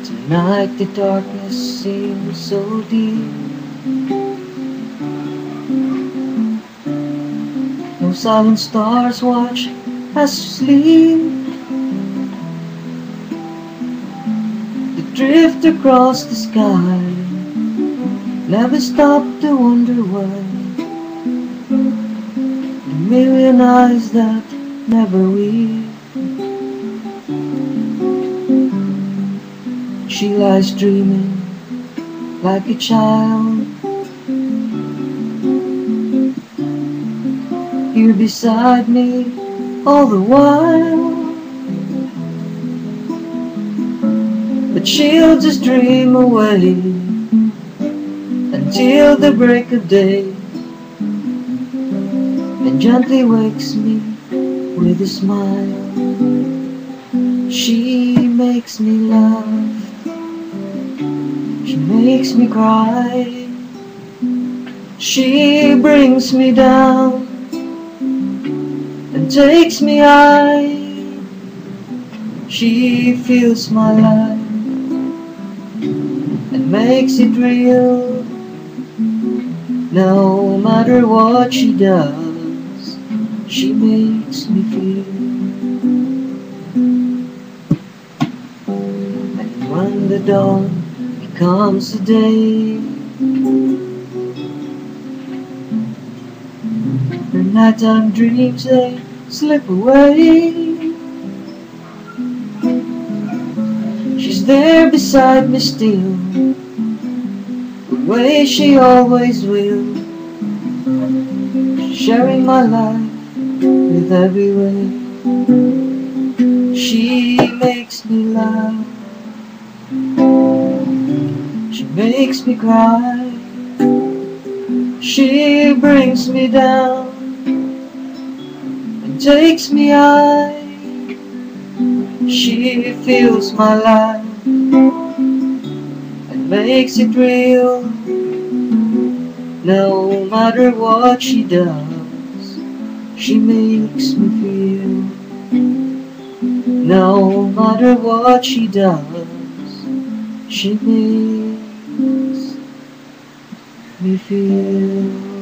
Tonight the darkness seems so deep. No silent stars watch us sleep. They drift across the sky, never stop to wonder why. The million eyes that never weep. She lies dreaming like a child, here beside me all the while. But she'll just dream away until the break of day, and gently wakes me with a smile. She makes me laugh, she makes me cry, she brings me down and takes me high. She fills my life and makes it real. No matter what she does, she makes me feel. And when the dawn becomes the day, her nighttime dreams, they slip away. She's there beside me still, the way she always will, sharing my life with every way. She makes me laugh, she makes me cry, she brings me down and takes me high. She fills my life and makes it real. No matter what she does, she makes me feel. No matter what she does, she makes me feel.